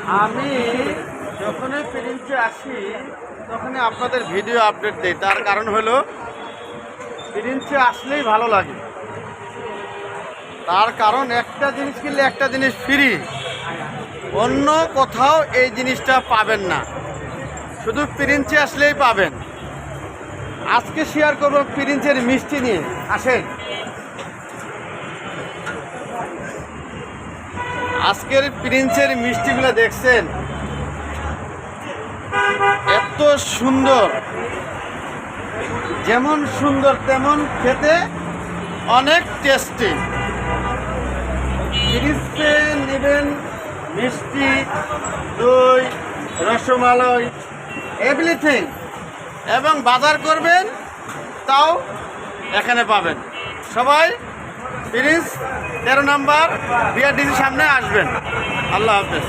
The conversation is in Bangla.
আমি যখনই প্রিন্সে আসি তখনই আপনাদের ভিডিও আপডেট দিই। তার কারণ হলো প্রিন্সে আসলেই ভালো লাগে। তার কারণ একটা জিনিস কিনলে একটা জিনিস ফ্রি, অন্য কোথাও এই জিনিসটা পাবেন না, শুধু প্রিন্সে আসলেই পাবেন। আজকে শেয়ার করবো প্রিন্সের মিষ্টি নিয়ে। আসেন, আজকের প্রিন্সের মিষ্টিগুলো দেখছেন, এত সুন্দর, যেমন সুন্দর তেমন খেতে অনেক টেস্টি। প্রিন্সে নেবেন মিষ্টি, দই, রসমালাই, এভরিথিং, এবং বাজার করবেন তাও এখানে পাবেন। সবাই প্রিন্স 13 নম্বর বিআরডিসির সামনে আসবেন। আল্লাহ হাফেজ।